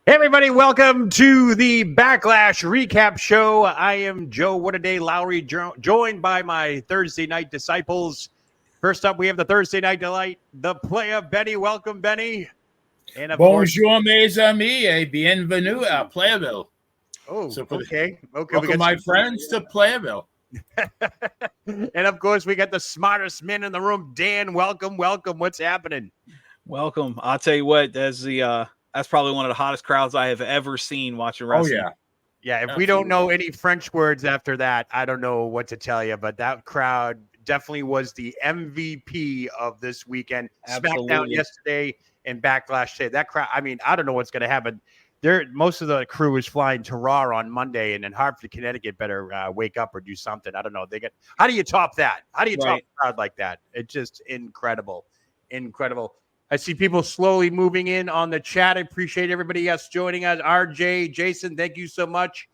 Hey everybody, welcome to the Backlash Recap Show. I am Joe Whataday Lowry, joined by my Thursday night disciples. First up, we have the Thursday night delight, the player Benny. Welcome, Benny. And of Bonjour, mes amis, et bienvenue à Playerville. Oh, so okay. Welcome, my friends, to Playerville. And of course, we got the smartest man in the room, Dan. Welcome. What's happening? Welcome. I'll tell you what, that's probably one of the hottest crowds I have ever seen watching wrestling. Oh, yeah. If we don't know any French words after that, I don't know what to tell you. But that crowd definitely was the MVP of this weekend. Absolutely. SmackDown yesterday and Backlash today. That crowd, I mean, I don't know what's going to happen. Most of the crew is flying to Raw on Monday, and then Hartford, Connecticut better wake up or do something. I don't know. How do you top that? How do you top a crowd like that? It's just incredible. I see people slowly moving in on the chat. I appreciate everybody else joining us. RJ, Jason, thank you so much.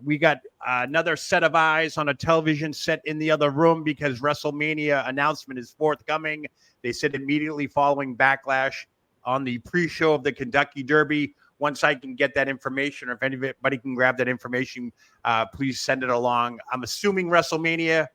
We got another set of eyes on a television set in the other room because WrestleMania announcement is forthcoming. They said immediately following Backlash on the pre-show of the Kentucky Derby. Once I can get that information, or if anybody can grab that information, please send it along. I'm assuming WrestleMania,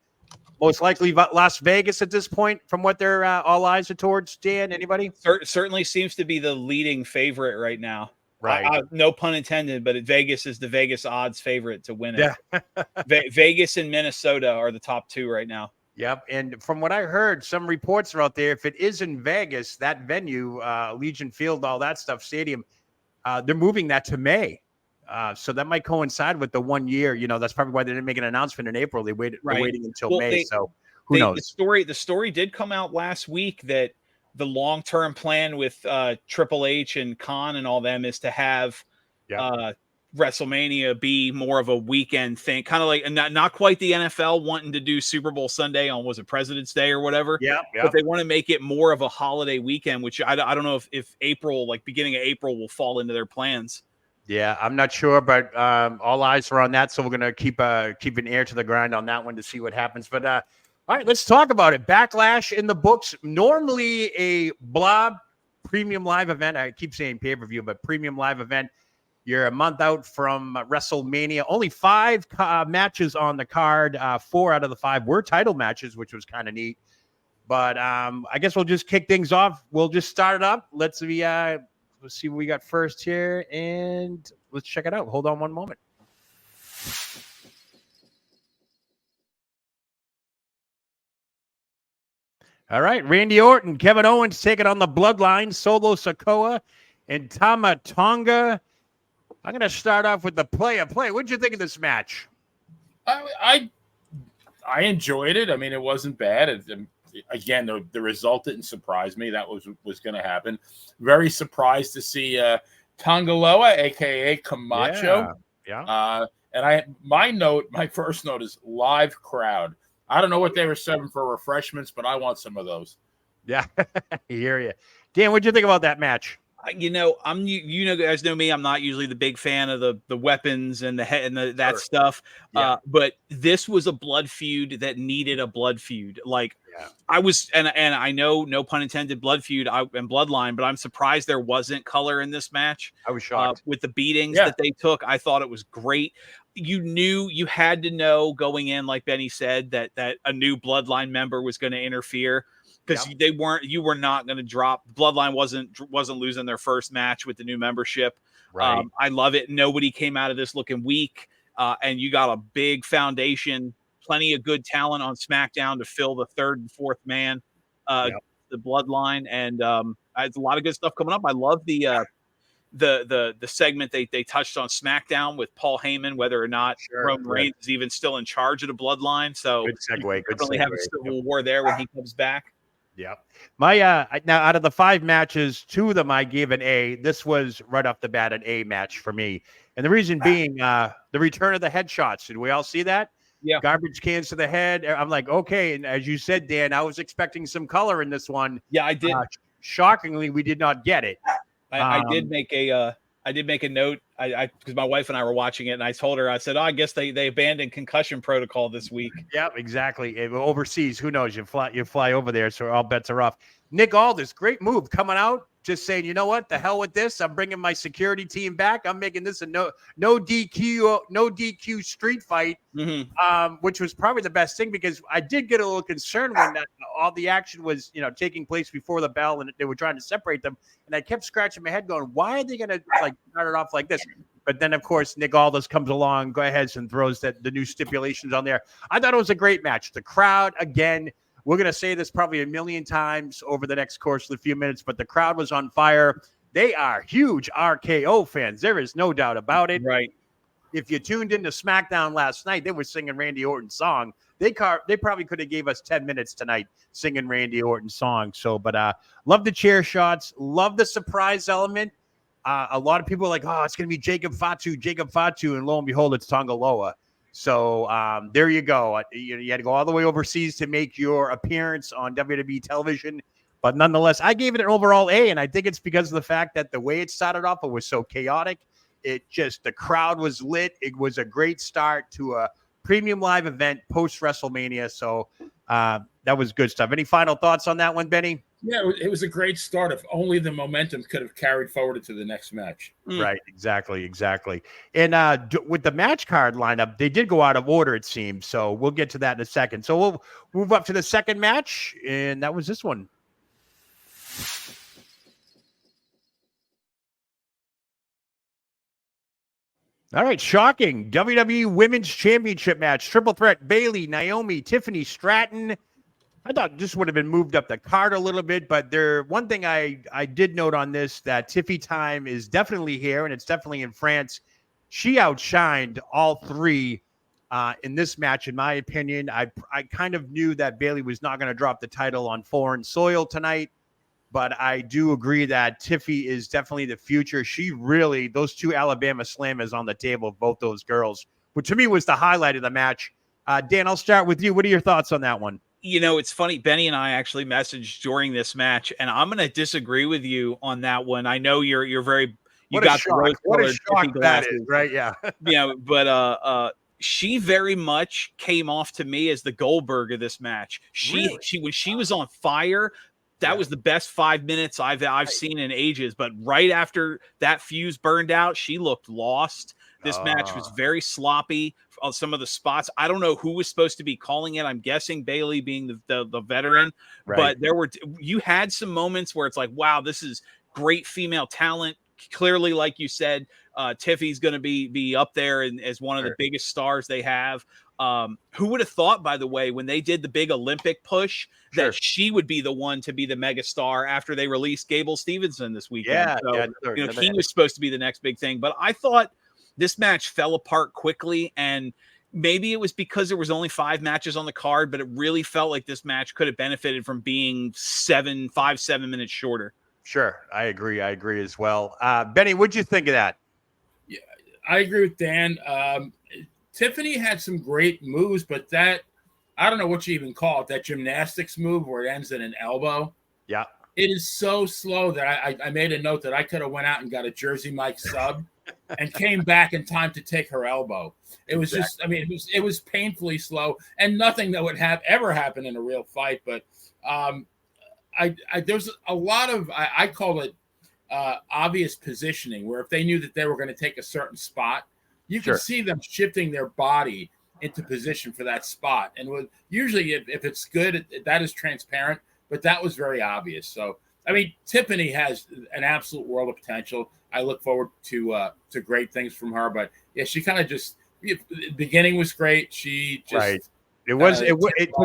most likely Las Vegas at this point, from what they're all eyes are towards. Dan, anybody? Certainly seems to be the leading favorite right now. Right. No pun intended, but Vegas is the Vegas odds favorite to win it. Yeah. Vegas and Minnesota are the top two right now. Yep. And from what I heard, some reports are out there. If it is in Vegas, that venue, Legion Field, all that stuff, stadium, they're moving that to May. So that might coincide with the 1 year. You know, that's probably why they didn't make an announcement in April. They're waiting until May. So who knows? The story did come out last week that the long-term plan with Triple H and Khan and all them is to have WrestleMania be more of a weekend thing, kind of like, and not quite the NFL wanting to do Super Bowl Sunday on, was it President's Day or whatever? Yeah. But they want to make it more of a holiday weekend, which I don't know if April, like beginning of April, will fall into their plans. Yeah, I'm not sure, but all eyes are on that. So we're going to keep an ear to the grind on that one to see what happens. But all right, let's talk about it. Backlash in the books. Normally a Blob premium live event. I keep saying pay-per-view, but premium live event. You're a month out from WrestleMania. Only 5 matches on the card. 4 out of the 5 were title matches, which was kind of neat. But I guess we'll just kick things off. We'll just start it up. Let's see what we got first here, and let's check it out. Hold on one moment. All right, Randy Orton, Kevin Owens taking on the Bloodline, Solo Sikoa, and Tama Tonga. I'm going to start off with the play. What'd you think of this match? I enjoyed it. I mean, it wasn't bad. Again, the result didn't surprise me. That was going to happen. Very surprised to see Tongaloa, a.k.a. Camacho. Yeah. And my first note is live crowd. I don't know what they were serving for refreshments, but I want some of those. Yeah, I hear you. Dan, what'd you think about that match? You know, guys know me. I'm not usually the big fan of the weapons and that stuff. Yeah. But this was a blood feud that needed a blood feud. Like I was, and I know, no pun intended, blood feud and bloodline, but I'm surprised there wasn't color in this match. I was shocked with the beatings that they took. I thought it was great. You had to know going in, like Benny said, that a new bloodline member was going to interfere. Because you were not going to drop. Bloodline wasn't losing their first match with the new membership. Right. I love it. Nobody came out of this looking weak, and you got a big foundation, plenty of good talent on SmackDown to fill the third and fourth man, the Bloodline, and it's a lot of good stuff coming up. I love the segment they touched on SmackDown with Paul Heyman, whether or not Roman Reigns is even still in charge of the Bloodline. So good segue. Definitely have a civil war there when he comes back. Yeah. My now out of the 5 matches, 2 of them I gave an A. This was right off the bat an A match for me. And the reason being the return of the headshots. Did we all see that? Yeah. garbage cans to the head. I'm like, okay. And as you said, Dan, I was expecting some color in this one. Yeah, I did. Shockingly, we did not get it. I did make a note. I because my wife and I were watching it, and I told her, I said, "Oh, I guess they abandoned concussion protocol this week." Yep, exactly. Overseas, who knows? You fly over there, so all bets are off. Nick Aldis, great move coming out, just saying, you know what, the hell with this. I'm bringing my security team back. I'm making this a no DQ street fight, which was probably the best thing, because I did get a little concerned when all the action was, taking place before the bell, and they were trying to separate them. And I kept scratching my head, going, "Why are they going to start it off like this?" But then, of course, Nick Aldis comes along, go ahead and throws the new stipulations on there. I thought it was a great match. The crowd, again, we're going to say this probably a million times over the next course of the few minutes, but the crowd was on fire. They are huge RKO fans. There is no doubt about it. Right. If you tuned into SmackDown last night, they were singing Randy Orton's song. They probably could have gave us 10 minutes tonight singing Randy Orton's song. So, but love the chair shots. Love the surprise element. A lot of people are like, "Oh, it's going to be Jacob Fatu. And lo and behold, it's Tonga Loa. So there you go. You had to go all the way overseas to make your appearance on WWE television. But nonetheless, I gave it an overall A, and I think it's because of the fact that the way it started off, it was so chaotic. The crowd was lit. It was a great start to a premium live event post WrestleMania. So that was good stuff. Any final thoughts on that one, Benny? Yeah, it was a great start. If only the momentum could have carried forward into the next match. Right, exactly. And with the match card lineup, they did go out of order, it seems. So we'll get to that in a second. So we'll move up to the second match, and that was this one. All right, shocking WWE Women's Championship match, triple threat: Bayley, Naomi, Tiffany Stratton. I thought this would have been moved up the card a little bit, but one thing I did note on this, that Tiffy time is definitely here, and it's definitely in France. She outshined all three in this match, in my opinion. I kind of knew that Bayley was not going to drop the title on foreign soil tonight, but I do agree that Tiffy is definitely the future. Those two Alabama Slammers on the table, both those girls, which to me was the highlight of the match. Dan, I'll start with you. What are your thoughts on that one? It's funny. Benny and I actually messaged during this match, and I'm going to disagree with you on that one. I know you're very, you got the rose-colored shock that is, right? Yeah. But she very much came off to me as the Goldberg of this match. She when she was on fire, that was the best 5 minutes I've seen in ages. But right after that fuse burned out, she looked lost. This match was very sloppy on some of the spots. I don't know who was supposed to be calling it. I'm guessing Bayley being the veteran, right. But you had some moments where it's like, wow, this is great female talent. Clearly, like you said, Tiffy's going to be up there as one of the biggest stars they have. Who would have thought, by the way, when they did the big Olympic push, that she would be the one to be the mega star after they released Gable Stevenson this weekend? He was supposed to be the next big thing. But I thought this match fell apart quickly, and maybe it was because there was only 5 matches on the card, but it really felt like this match could have benefited from being 7 minutes shorter. Sure. I agree as well. Benny, what'd you think of that? Yeah, I agree with Dan. Tiffany had some great moves, but that, I don't know what you even call it, that gymnastics move where it ends in an elbow. Yeah. It is so slow that I made a note that I could have went out and got a Jersey Mike sub and came back in time to take her elbow. It was just, it was painfully slow, and nothing that would ever happen in a real fight. But there's a lot of, I call it obvious positioning, where if they knew that they were going to take a certain spot, you can see them shifting their body into position for that spot. And usually if it's good, that is transparent, but that was very obvious. So, Tiffany has an absolute world of potential. I look forward to great things from her, but yeah, she kind of just, the beginning was great. She just, right. To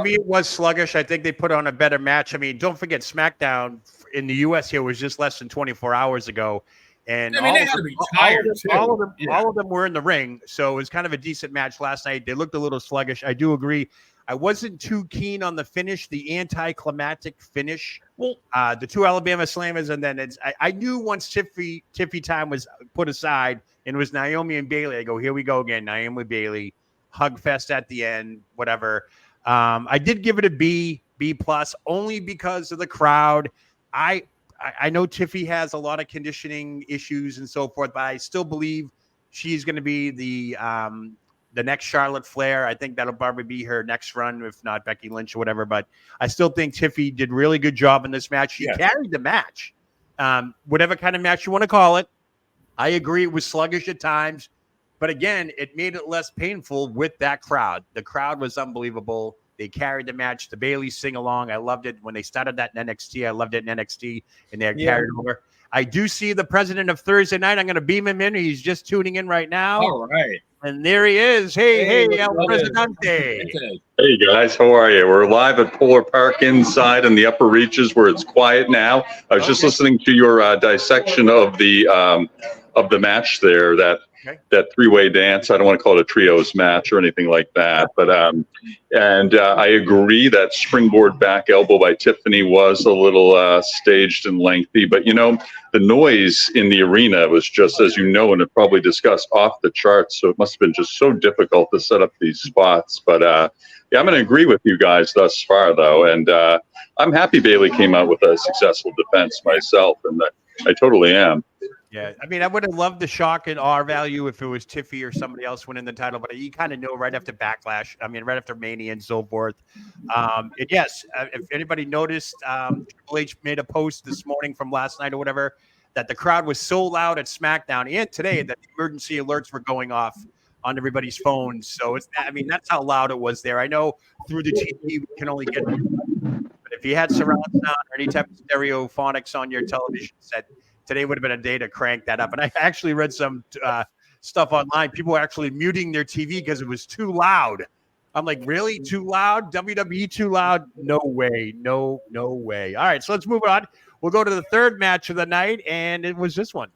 me, it was sluggish. I think they put on a better match. Don't forget, SmackDown in the US here was just less than 24 hours ago. And they had to be tired too. All of them were in the ring. So it was kind of a decent match last night. They looked a little sluggish. I do agree. I wasn't too keen on the finish, the anticlimactic finish. Well, the two Alabama Slammers, and then I knew once Tiffy time was put aside and it was Naomi and Bayley, I go, here we go again, Naomi Bayley. hug fest at the end, whatever. I did give it a B plus, only because of the crowd. I know Tiffy has a lot of conditioning issues and so forth, but I still believe she's going to be the next Charlotte Flair. I think that'll probably be her next run, if not Becky Lynch or whatever. But I still think Tiffy did really good job in this match. She carried the match, whatever kind of match you want to call it. I agree it was sluggish at times, but again, it made it less painful with that crowd. The crowd was unbelievable. They carried the match. The Bailey sing-along, I loved it. When they started that in NXT, I loved it in NXT, and they had carried over. I do see the president of Thursday night. I'm going to beam him in. He's just tuning in right now. All right. And there he is. Hey, El Presidente. Hey, guys. How are you? We're live at Polar Park inside in the upper reaches where it's quiet now. I was just listening to your dissection of the match there, that three-way dance. I don't want to call it a trios match or anything like that, but I agree that springboard back elbow by Tiffany was a little staged and lengthy, but the noise in the arena was just, as you know, and it probably discussed, off the charts. So it must have been just so difficult to set up these spots. But I'm going to agree with you guys thus far, though, and I'm happy Bailey came out with a successful defense myself, and I totally am. Yeah, I mean, I would have loved the shock and awe value if it was Tiffy or somebody else winning the title, but you kind of know right after Backlash, right after Mania and so forth. And yes, if anybody noticed, Triple H made a post this morning from last night or whatever, that the crowd was so loud at SmackDown and today that the emergency alerts were going off on everybody's phones. So that's how loud it was there. I know through the TV we can only get, but if you had surround sound or any type of stereophonics on your television set, today would have been a day to crank that up. And I actually read some stuff online. People were actually muting their TV because it was too loud. I'm like, really? Too loud? WWE too loud? No way. No way. All right, so let's move on. We'll go to the third match of the night, and it was this one.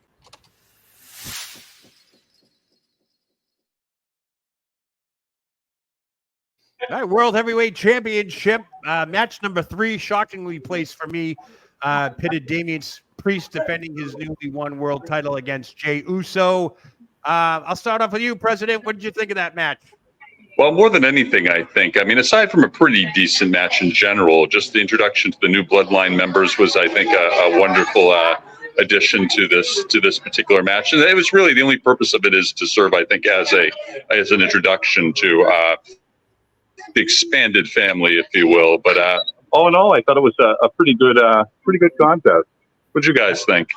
All right, World Heavyweight Championship, match number 3, shockingly placed for me, pitted Damian Priest defending his newly won world title against Jey Uso. I'll start off with you, President. What did you think of that match? Well, more than anything, I think. Aside from a pretty decent match in general, just the introduction to the new Bloodline members was, I think, a wonderful addition to this particular match. And it was really the only purpose of it is to serve, I think, as an introduction to the expanded family, if you will. But all in all, I thought it was a pretty good contest. What'd you guys think?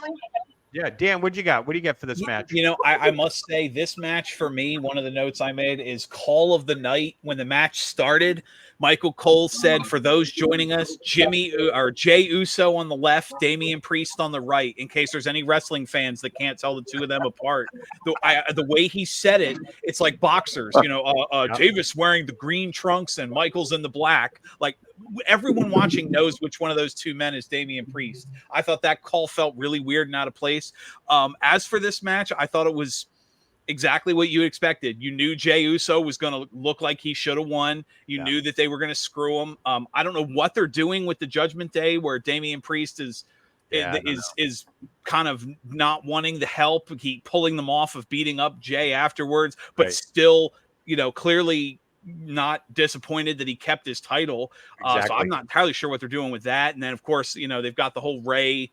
Yeah, Dan, what do you got? What do you get for this match? I must say this match for me, one of the notes I made is call of the night. When the match started, Michael Cole said, for those joining us, Jey Uso on the left, Damian Priest on the right, in case there's any wrestling fans that can't tell the two of them apart. The way he said it, it's like boxers, Davis wearing the green trunks and Michael's in the black. Like, everyone watching knows which one of those two men is Damian Priest. I thought that call felt really weird and out of place. As for this match, I thought it was exactly what you expected. You knew Jey Uso was going to look like he should have won. You knew that they were going to screw him. I don't know what they're doing with the Judgment Day, where Damian Priest is kind of not wanting the help. He pulling them off of beating up Jey afterwards, but still, clearly not disappointed that he kept his title. So I'm not entirely sure what they're doing with that. And then, of course, they've got the whole Ray,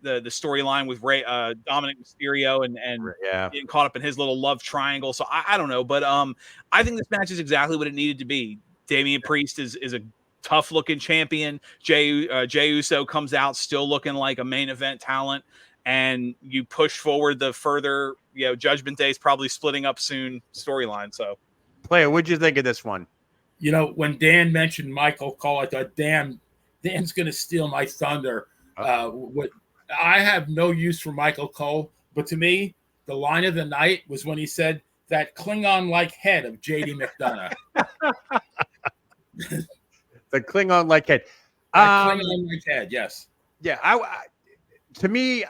the storyline with Ray, Dominic Mysterio, and getting caught up in his little love triangle. So I don't know, but I think this match is exactly what it needed to be. Damian Priest is a tough looking champion. Jey Uso comes out still looking like a main event talent, and you push forward the further, Judgment Day is probably splitting up soon storyline. So, Player, what'd you think of this one? When Dan mentioned Michael Cole, I thought, damn, Dan's going to steal my thunder. I have no use for Michael Cole, but to me, the line of the night was when he said that Klingon-like head of JD McDonough. The Klingon-like head. Klingon-like head, yes. Yeah, to me,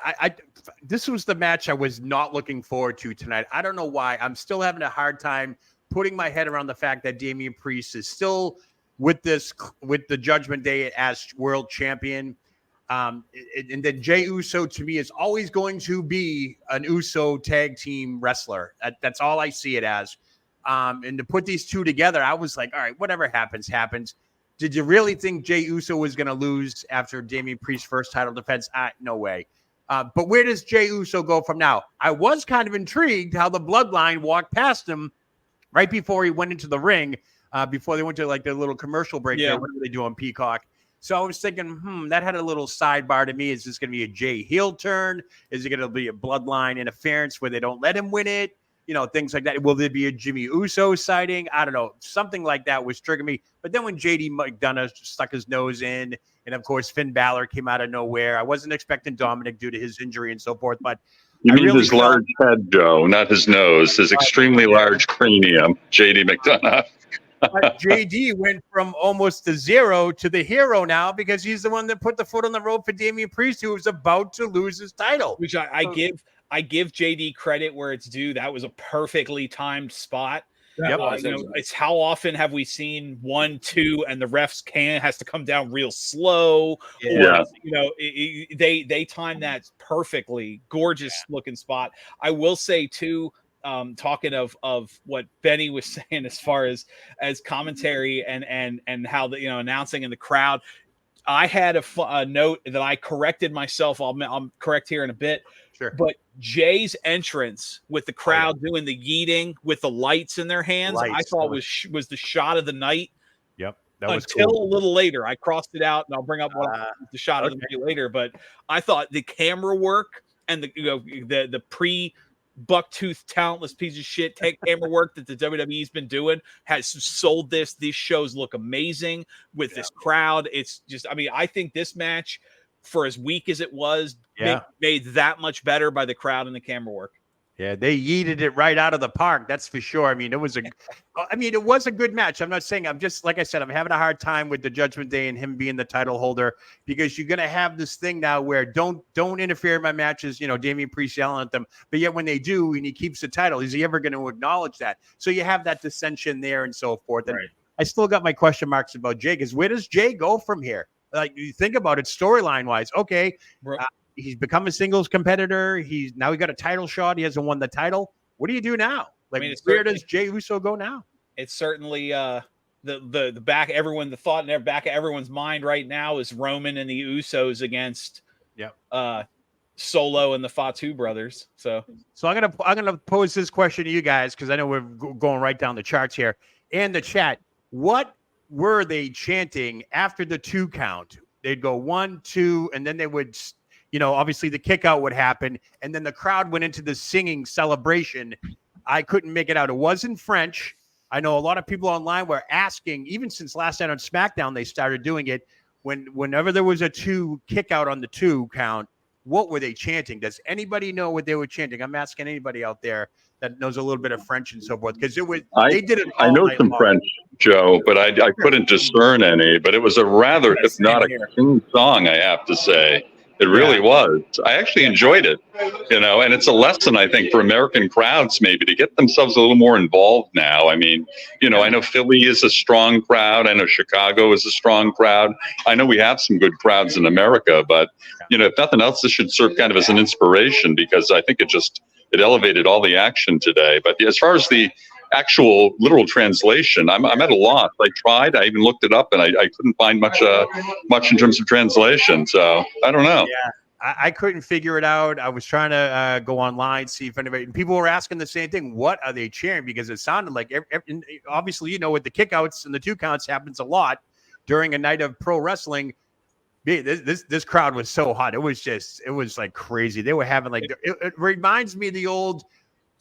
this was the match I was not looking forward to tonight. I don't know why. I'm still having a hard time putting my head around the fact that Damian Priest is still with the Judgment Day as world champion. And then Jey Uso, to me, is always going to be an Uso tag team wrestler. That's all I see it as. And to put these two together, I was like, all right, whatever happens, happens. Did you really think Jey Uso was going to lose after Damian Priest's first title defense? No way. But where does Jey Uso go from now? I was kind of intrigued how the Bloodline walked past him right before he went into the ring, before they went to like the little commercial break there. What were they doing, Peacock? So I was thinking, that had a little sidebar to me. Is this going to be a Jey heel turn? Is it going to be a Bloodline interference where they don't let him win it? Things like that. Will there be a Jimmy Uso sighting? I don't know. Something like that was triggering me. But then when JD McDonough stuck his nose in, and of course Finn Balor came out of nowhere, I wasn't expecting Dominic due to his injury and so forth. But you mean his large head, Joe, not his nose, his extremely large cranium, JD McDonough. But JD went from almost the zero to the hero now because he's the one that put the foot on the rope for Damian Priest, who was about to lose his title. Which I give JD credit where it's due. That was a perfectly timed spot. It's how often have we seen 1, 2, and the refs has to come down real slow. Yeah. They timed that perfectly. Gorgeous looking spot. I will say too, talking of what Benny was saying as far as commentary and how the announcing in the crowd. I had a note that I corrected myself. I'll correct here in a bit. Sure. But Jay's entrance with the crowd doing the yeeting with the lights in their hands, I thought was the shot of the night. Yep. That was until cool. a little later. I crossed it out, and I'll bring up the shot of the night later. But I thought the camera work and the pre bucktooth talentless piece of shit camera work that the WWE's been doing has sold this. These shows look amazing with this crowd. It's just, I think this match, for as weak as it was, made that much better by the crowd and the camera work. Yeah, they yeeted it right out of the park. That's for sure. It was a good match. I'm not saying, like I said, I'm having a hard time with the Judgment Day and him being the title holder, because you're going to have this thing now where don't interfere in my matches. Damian Priest yelling at them, but yet when they do and he keeps the title, is he ever going to acknowledge that? So you have that dissension there and so forth. And I still got my question marks about Jay, because where does Jay go from here? Like, you think about it storyline wise. Okay. He's become a singles competitor. He got a title shot. He hasn't won the title. What do you do now? Like, where does Jey Uso go now? It's certainly the back the thought in the back of everyone's mind right now is Roman and the Usos against Solo and the Fatu brothers. So I'm gonna pose this question to you guys, because I know we're going right down the charts here and the chat. What were they chanting after the 2 count? They'd go 1, 2, and then they would. Obviously the kick out would happen, and then the crowd went into the singing celebration. I couldn't make it out. It was in French. I know a lot of people online were asking, even since last night on SmackDown, they started doing it. Whenever there was a 2 kick out on the 2 count, what were they chanting? Does anybody know what they were chanting? I'm asking anybody out there that knows a little bit of French and so forth, because they did it all I know night some long. French, Joe, but I couldn't discern any. But it was a rather hypnotic song, I have to say. It really was. I actually enjoyed it, and it's a lesson, I think, for American crowds maybe to get themselves a little more involved now. I know Philly is a strong crowd. I know Chicago is a strong crowd. I know we have some good crowds in America, but, if nothing else, this should serve kind of as an inspiration, because I think it elevated all the action today. But as far as the actual literal translation, I'm at a loss. I tried. I even looked it up, and I couldn't find much in terms of translation. So I don't know. Yeah, I couldn't figure it out. I was trying to go online, see if anybody. And people were asking the same thing. What are they cheering? Because it sounded like obviously, with the kickouts and the 2 counts happens a lot during a night of pro wrestling. This crowd was so hot. It was like crazy. They were having it reminds me of the old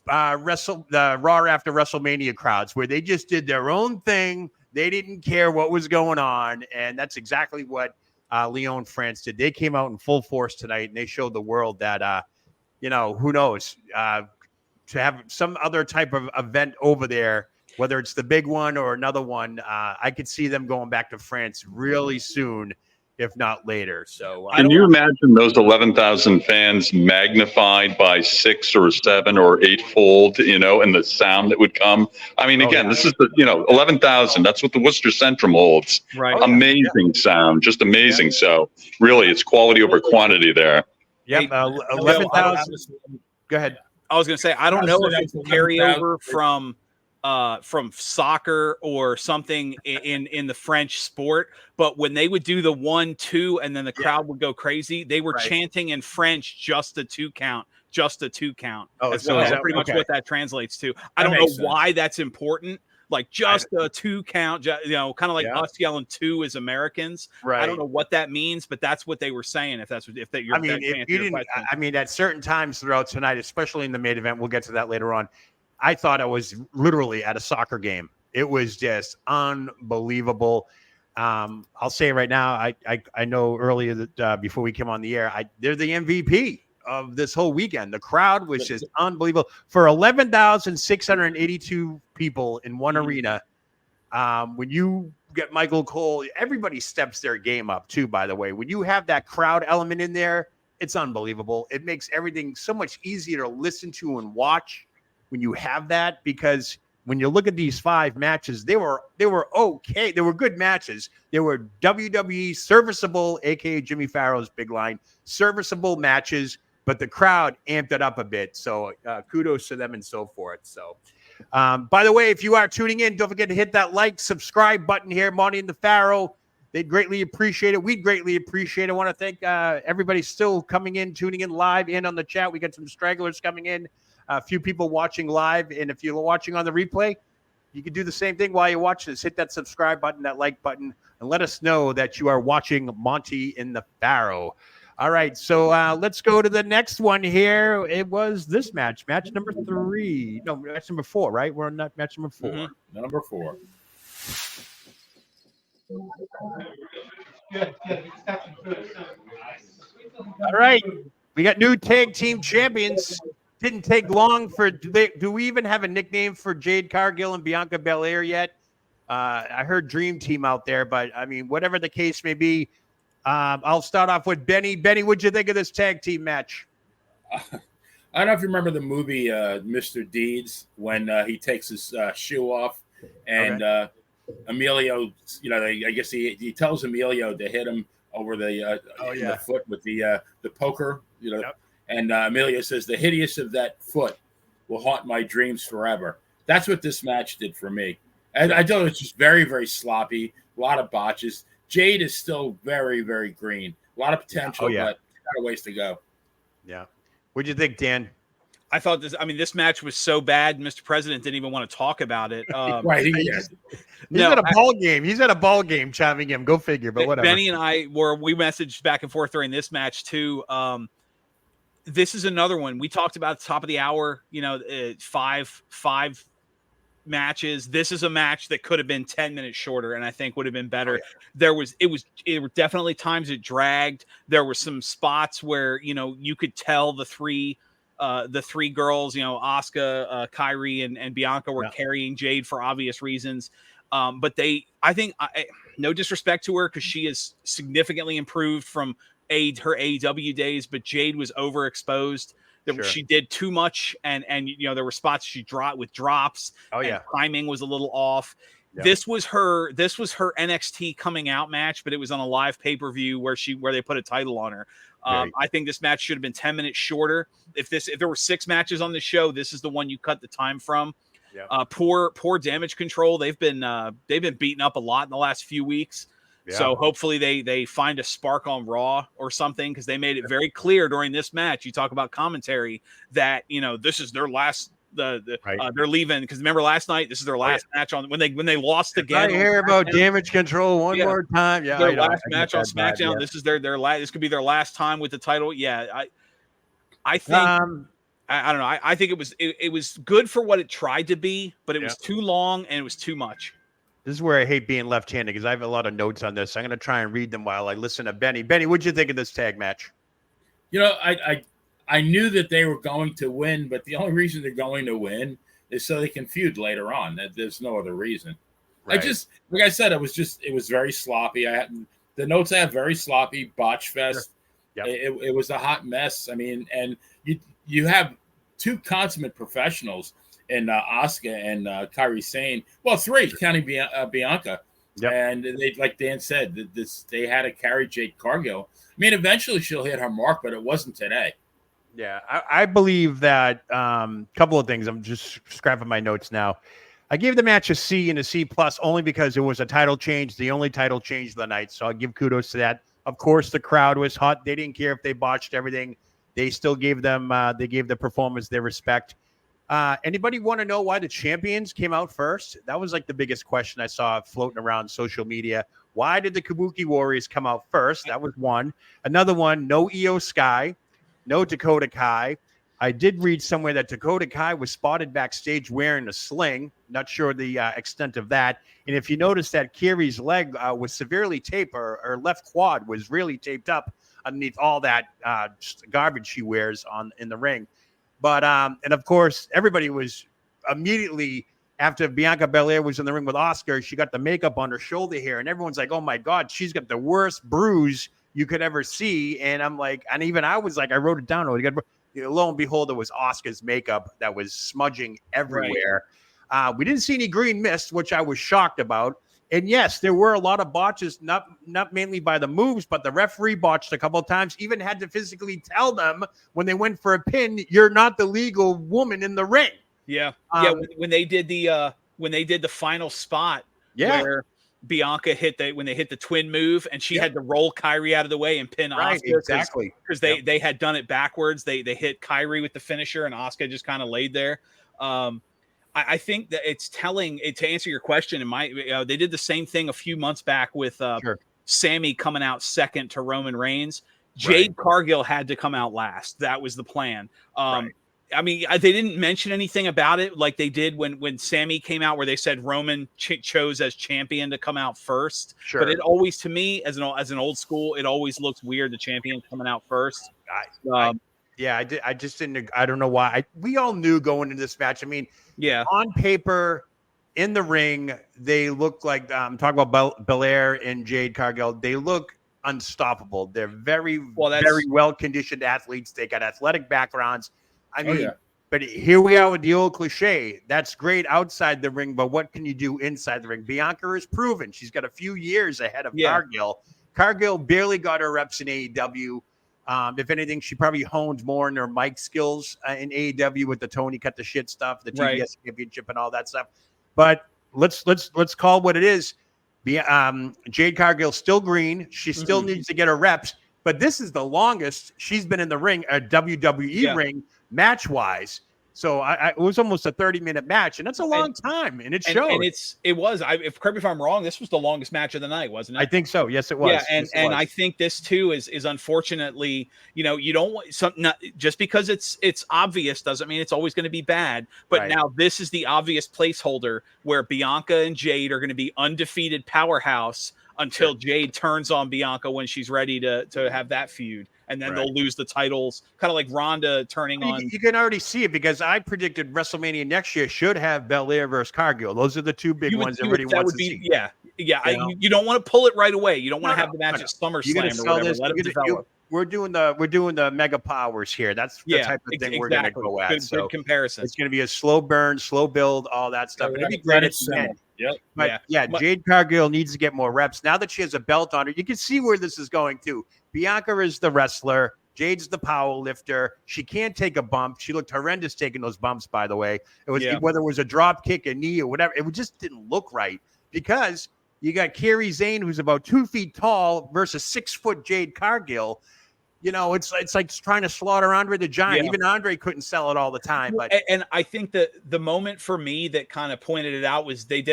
the Raw after WrestleMania crowds, where they just did their own thing. They didn't care what was going on, and that's exactly what Lyon France did. They came out in full force tonight, and they showed the world that who knows, to have some other type of event over there, whether it's the big one or another one. I could see them going back to France really soon, if not later. So can you imagine those 11,000 fans magnified by 6 or 7 or 8-fold, and the sound that would come? This is 11,000. That's what the Worcester Centrum holds. Right. Amazing sound, just amazing. Yeah. So really, it's quality over quantity there. Yep. 11,000. Go ahead. I was going to say, I don't know if it's a carryover from soccer or something in the French sport, but when they would do the 1-2 and then the crowd would go crazy, they were chanting in French just a 2 count, just a 2 count. Oh, That's so what, is that pretty much okay? what that translates to. I That don't know makes sense. why that's important. Like just a 2 count, you know, kind of like us yelling 2 as Americans. Right. I don't know what that means, but that's what they were saying. If that's what, if that you're, I mean, if you didn't, I mean, at certain times throughout tonight, especially in the main event, we'll get to that later on. I thought I was literally at a soccer game. It was just unbelievable. I'll say right now, I know earlier that before we came on the air, they're the MVP of this whole weekend. The crowd was just unbelievable for 11,682 people in one arena. When you get Michael Cole, everybody steps their game up too, by the way. When you have that crowd element in there, it's unbelievable. It makes everything so much easier to listen to and watch when you have that, because when you look at these 5 matches, they were okay. They were good matches. They were WWE serviceable, aka Jimmy Farrow's big line, serviceable matches, but the crowd amped it up a bit. So kudos to them and so forth. So by the way, if you are tuning in, don't forget to hit that like, subscribe button here, Monty and the Pharaoh. They'd greatly appreciate it. We'd greatly appreciate it. I want to thank everybody still coming in, tuning in live and on the chat. We got some stragglers coming in, a few people watching live. And if you're watching on the replay, you can do the same thing while you watch this. Hit that subscribe button, that like button, and let us know that you are watching Monty and the Pharaoh. All right, so let's go to the next one here. It was this match number 3. No, match number 4, right? We're on match number 4. Mm-hmm. Number 4. All right, we got new tag team champions. Didn't take long for. Do we even have a nickname for Jade Cargill and Bianca Belair yet? I heard Dream Team out there, but I mean, whatever the case may be. I'll start off with Benny. Benny, what'd you think of this tag team match? I don't know if you remember the movie Mr. Deeds, when he takes his shoe off and Emilio, you know, I guess he tells Emilio to hit him over the in the foot with the poker, you know, and Emilio says the hideous of that foot will haunt my dreams forever. That's what this match did for me. And I thought it was just very, very sloppy, a lot of botches. Jade is still very, very green. A lot of potential, but got a ways to go. Yeah. What'd you think, Dan? I thought this match was so bad, Mr. President didn't even want to talk about it. Right. He's at a ball game. He's at a ball game chiming him. Go figure, but whatever. Benny and I we messaged back and forth during this match too. This is another one. We talked about at the top of the hour, you know, 5 matches. This is a match that could have been 10 minutes shorter and I think would have been better. It were definitely times it dragged. There were some spots where, you know, you could tell the three girls, you know, Asuka, Kairi and Bianca were carrying Jade for obvious reasons. But no disrespect to her, because she is significantly improved from her AEW days, but Jade was overexposed. She did too much, and you know, there were spots she dropped with drops. Timing was a little off. This was her NXT coming out match, but it was on a live pay-per-view where they put a title on her. I think this match should have been 10 minutes shorter. If there were 6 matches on the show, this is the one you cut the time from. Poor Damage Control. They've been beaten up a lot in the last few weeks. So hopefully they find a spark on Raw or something, because they made it very clear during this match. You talk about commentary that, you know, this is their last. They're leaving, because remember last night, this is their last match on when they lost again. I hear about Damage Control one more time. Their last match on SmackDown. This is their last. This could be their last time with the title. I think I don't know. I think it was good for what it tried to be, but it was too long and it was too much. This is where I hate being left-handed, because I have a lot of notes on this. I'm going to try and read them while I listen to Benny. Benny, what'd you think of this tag match? You know, I knew that they were going to win, but the only reason they're going to win is so they can feud later on. There's no other reason. Like I said, it was very sloppy. The notes I have: very sloppy, botch fest. It was a hot mess. I mean, and you have 2 consummate professionals in Asuka and Kairi Sane. Well, 3, counting Bianca. And they, like Dan said, they had to carry Jade Cargill. I mean, eventually she'll hit her mark, but it wasn't today. Yeah, I believe that couple of things. I'm just scrapping my notes now. I gave the match a C and a C plus only because it was a title change, the only title change of the night. So I'll give kudos to that. Of course, the crowd was hot. They didn't care if they botched everything. They still gave them, they gave the performance their respect. Anybody want to know why the champions came out first? That was like the biggest question I saw floating around social media. Why did the Kabuki Warriors come out first? That was one. Another one, no Io Sky, no Dakota Kai. I did read somewhere that Dakota Kai was spotted backstage wearing a sling. Not sure the extent of that. And if you notice that Kiri's leg was severely taped, or her left quad was really taped up underneath all that garbage she wears in the ring. But and of course, everybody was immediately after Bianca Belair was in the ring with Asuka, she got the makeup on her shoulder here, and everyone's like, "Oh my God, she's got the worst bruise you could ever see." And I'm like, and even I was like, I wrote it down. Lo and behold, it was Asuka's makeup that was smudging everywhere. Right. We didn't see any green mist, which I was shocked about. And yes, there were a lot of botches, not mainly by the moves, but the referee botched a couple of times, even had to physically tell them when they went for a pin, you're not the legal woman in the ring. Yeah. When they did the final spot where Bianca when they hit the twin move and she had to roll Kairi out of the way and pin Asuka. Exactly. Because they had done it backwards. They hit Kairi with the finisher and Asuka just kind of laid there. I think that it's telling to answer your question. They did the same thing a few months back with Sammy coming out second to Roman Reigns. Jade Cargill had to come out last. That was the plan. I mean, they didn't mention anything about it like they did when Sammy came out, where they said Roman chose as champion to come out first. Sure. But it always, to me, as an old school, it always looks weird, the champion coming out first. I just didn't. I don't know why. We all knew going into this match. I mean, on paper, in the ring, they look like I'm talking about Belair and Jade Cargill. They look unstoppable. They're very well conditioned athletes. They got athletic backgrounds. I mean, but here we are with the old cliche. That's great outside the ring, but what can you do inside the ring? Bianca is proven. She's got a few years ahead of Cargill. Cargill barely got her reps in AEW. If anything, she probably honed more in her mic skills in AEW with the Tony cut the shit stuff, the TBS championship and all that stuff. But let's call what it is. Jade Cargill still green. She still needs to get her reps. But this is the longest she's been in the ring, a WWE ring, match-wise. So it was almost a 30-minute match, and that's a long time, and it showed. And it was. Correct me if I'm wrong. This was the longest match of the night, wasn't it? I think so. Yes, it was. Yeah, and I think this too is unfortunately, you don't want something just because it's obvious doesn't mean it's always going to be bad. But now this is the obvious placeholder where Bianca and Jade are going to be undefeated powerhouse until Jade turns on Bianca when she's ready to have that feud. And then they'll lose the titles, kind of like Ronda turning on. You can already see it because I predicted WrestleMania next year should have Belair versus Cargill. Those are the two big ones everybody wants to see. Yeah. You don't want to pull it right away. You don't want to have the match at SummerSlam or whatever. Let it develop. We're doing the mega powers here. That's the type of thing we're going to go at. Good comparison. It's going to be a slow burn, slow build, all that stuff. It'll be great at the end. But Jade Cargill needs to get more reps. Now that she has a belt on her, you can see where this is going too. Bianca is the wrestler. Jade's the power lifter. She can't take a bump. She looked horrendous taking those bumps, by the way. It was whether it was a drop kick, a knee, or whatever. It just didn't look right because you got Kairi Sane, who's about 2 feet tall, versus 6 foot Jade Cargill. It's like trying to slaughter Andre the Giant. Even Andre couldn't sell it all the time. But I think that the moment for me that kind of pointed it out was Jade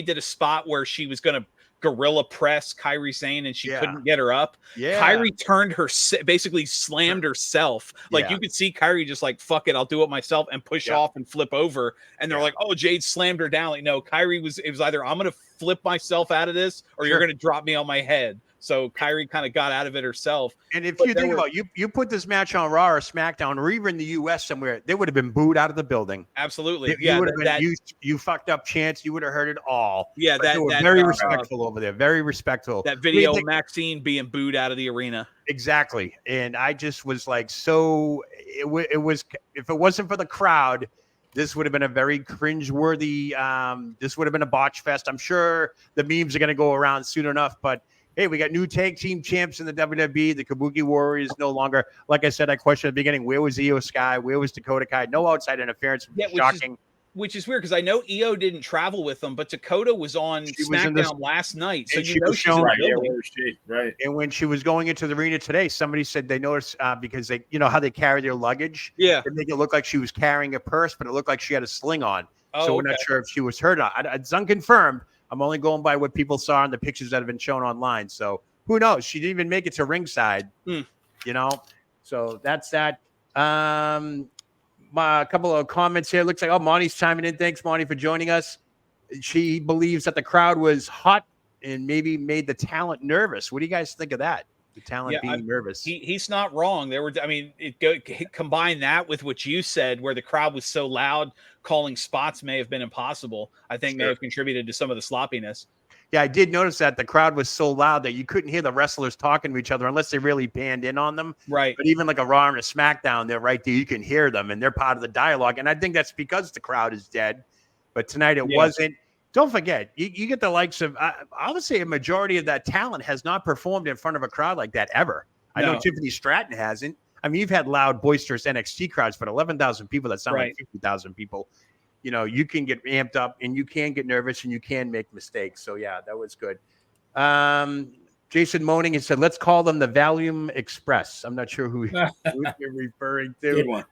did a spot where she was going to gorilla press Kairi Sane and she couldn't get her up. Kairi turned basically slammed herself. Like you could see Kairi just like, fuck it, I'll do it myself and push off and flip over. And they're like, oh, Jade slammed her down. Like, no, Kairi it was either I'm going to flip myself out of this or you're going to drop me on my head. So Kairi kind of got out of it herself. And if you think about you put this match on Raw or SmackDown or even the US somewhere, they would have been booed out of the building. Absolutely. You fucked up chance. You would have heard it all. Yeah, they were very respectful over there. Very respectful. That video of Maxine being booed out of the arena. Exactly. And I just was like, it was if it wasn't for the crowd, this would have been a very cringeworthy. This would have been a botch fest. I'm sure the memes are going to go around soon enough, but hey, we got new tag team champs in the WWE. The Kabuki Warriors no longer. Like I said, I questioned at the beginning, where was Io Sky? Where was Dakota Kai? No outside interference. Shocking. which is weird because I know EO didn't travel with them, but Dakota was on SmackDown last night, so she was she's shown, right. Yeah, where is she? Right. And when she was going into the arena today, somebody said they noticed because they, how they carry their luggage. Yeah, they make it look like she was carrying a purse, but it looked like she had a sling on. Oh, so we're not sure if she was hurt or not. It's unconfirmed. I'm only going by what people saw in the pictures that have been shown online. So who knows? She didn't even make it to ringside. So that's that. A couple of comments here. Looks like Monty's chiming in. Thanks, Monty, for joining us. She believes that the crowd was hot and maybe made the talent nervous. What do you guys think of that? The talent being nervous. He's not wrong. Combine that with what you said, where the crowd was so loud, calling spots may have been impossible. I think may have contributed to some of the sloppiness. Yeah, I did notice that the crowd was so loud that you couldn't hear the wrestlers talking to each other unless they really panned in on them. Right. But even like a Raw and a SmackDown, they're right there. You can hear them, and they're part of the dialogue. And I think that's because the crowd is dead. But tonight it wasn't. Don't forget, you get the likes of, I would say a majority of that talent has not performed in front of a crowd like that ever. I know Tiffany Stratton hasn't. I mean, you've had loud, boisterous NXT crowds, but 11,000 people that sound like 50,000 people. You can get amped up and you can get nervous and you can make mistakes. So, yeah, that was good. Jason Moaning has said, let's call them the Valium Express. I'm not sure who you're referring to. Good one.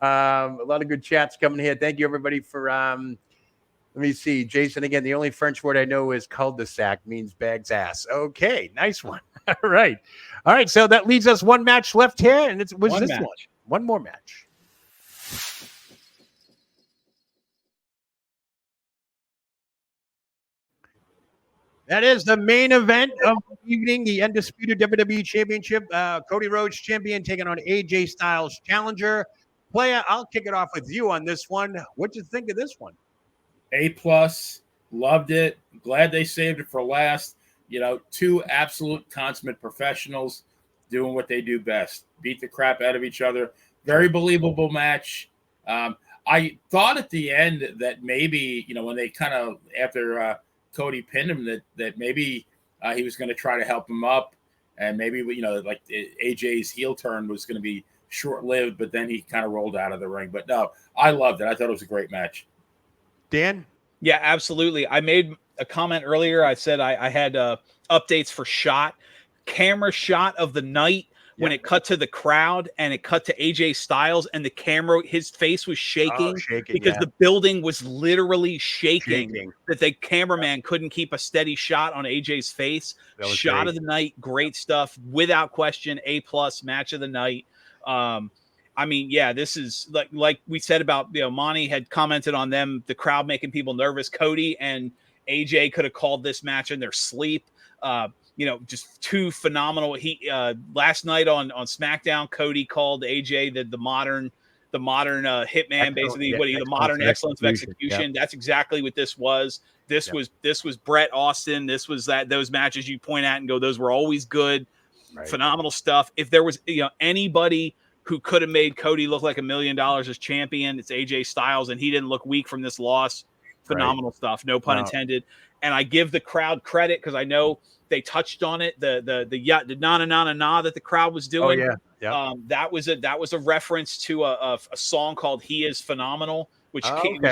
A lot of good chats coming here. Thank you, everybody, for let me see. Jason, again, the only French word I know is cul-de-sac, means bag's ass. Okay, nice one. All right. So that leaves us one match left here, and this one. One more match. That is the main event of the evening, the Undisputed WWE Championship. Cody Rhodes, champion, taking on AJ Styles, challenger. Player, I'll kick it off with you on this one. What'd you think of this one? A+, loved it. Glad they saved it for last. Two absolute consummate professionals doing what they do best. Beat the crap out of each other. Very believable match. I thought at the end that maybe, when they kind of, after Cody pinned him, that maybe he was going to try to help him up. And maybe, like AJ's heel turn was going to be short-lived, but then he kind of rolled out of the ring. But no, I loved it. I thought it was a great match. Dan? Yeah, absolutely. I made a comment earlier. I said I had updates for camera shot of the night when it cut to the crowd and it cut to AJ Styles and the camera, his face was shaking because the building was literally shaking. That the cameraman couldn't keep a steady shot on AJ's face. Shot of the night, great stuff. Without question, A+ match of the night. I mean, yeah, this is like we said about, Monty had commented on them, the crowd making people nervous. Cody and AJ could have called this match in their sleep. Just two phenomenal. Last night on SmackDown, Cody called AJ the modern hitman, basically the modern excellence of execution. That's exactly what this was. This was Bret Austin. This was those matches you point at and go, those were always good, phenomenal stuff. If there was anybody who could have made Cody look like $1 million as champion, it's AJ Styles, and he didn't look weak from this loss. Phenomenal stuff, no pun intended. And I give the crowd credit because I know they touched on it. The na na na na na that the crowd was doing. That was a reference to a song called "He Is Phenomenal," which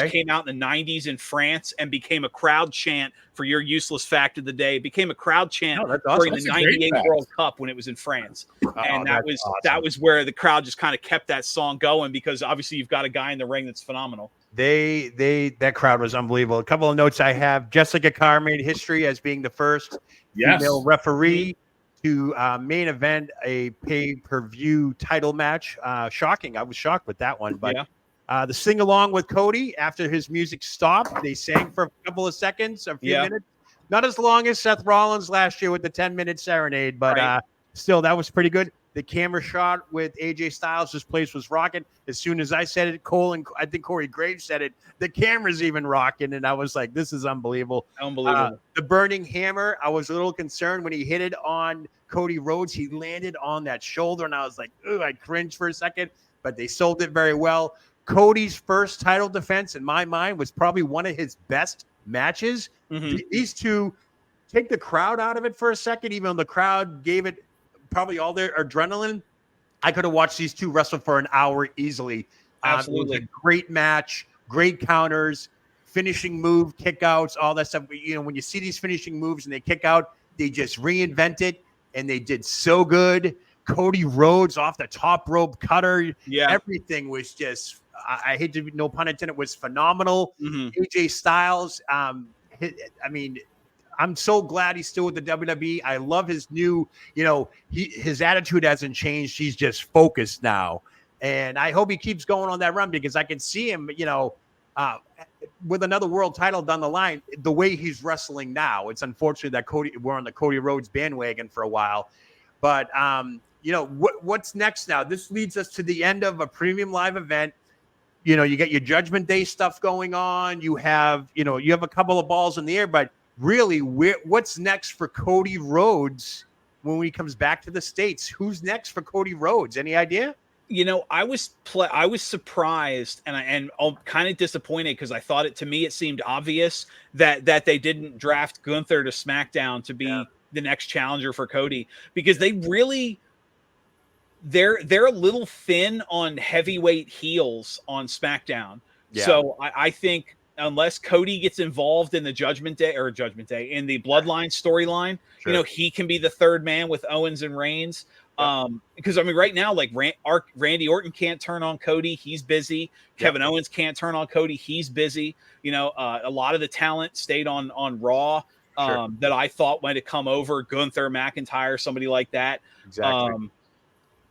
came out in the 90s in France and became a crowd chant for your useless fact of the day. It became a crowd chant during the 98 World Cup when it was in France. And that was where the crowd just kind of kept that song going because obviously you've got a guy in the ring that's phenomenal. That crowd was unbelievable. A couple of notes I have. Jessica Carr made history as being the first female referee to main event a pay-per-view title match. Shocking. I was shocked with that one. But the sing-along with Cody after his music stopped, they sang for a couple of seconds, a few minutes. Not as long as Seth Rollins last year with the 10-minute serenade, but still, that was pretty good. The camera shot with AJ Styles, this place was rocking. As soon as I said it, Cole and I think Corey Graves said it, the camera's even rocking. And I was like, this is unbelievable. Unbelievable. The burning hammer, I was a little concerned when he hit it on Cody Rhodes. He landed on that shoulder, and I was like, ooh, I cringed for a second. But they sold it very well. Cody's first title defense, in my mind, was probably one of his best matches. Mm-hmm. These two take the crowd out of it for a second, even though the crowd gave it probably all their adrenaline. I could have watched these two wrestle for an hour easily. Absolutely. It was a great match. great counters, finishing move, kickouts, all that stuff. You know, when you see these finishing moves and they kick out, they just reinvent it, and they did so good. Cody Rhodes off the top rope cutter. Yeah. Everything was just, I hate to, no pun intended, was phenomenal. Mm-hmm. AJ Styles, I mean, I'm so glad he's still with the WWE. I love his new, you know, his attitude hasn't changed. He's just focused now. And I hope he keeps going on that run, because I can see him, you know, with another world title down the line, the way he's wrestling now. It's unfortunate that we're on the Cody Rhodes bandwagon for a while. But, you know, what's next now? This leads us to the end of a premium live event. You know, you get your Judgment Day stuff going on. You have a couple of balls in the air, but really, what's next for Cody Rhodes when he comes back to the States? Who's next for Cody Rhodes? Any idea? You know, I was surprised and I'm kind of disappointed, because I thought to me it seemed obvious that they didn't draft Gunther to SmackDown to be the next challenger for Cody, because they really they're a little thin on heavyweight heels on SmackDown. Yeah. So I think unless Cody gets involved in the Judgment Day in the Bloodline storyline, sure, you know, he can be the third man with Owens and Reigns. Because I mean, right now, like Randy Orton can't turn on Cody, he's busy. Kevin Owens can't turn on Cody, he's busy. You know, a lot of the talent stayed on Raw. Sure. That I thought might have come over, Gunther, McIntyre, somebody like that. Exactly.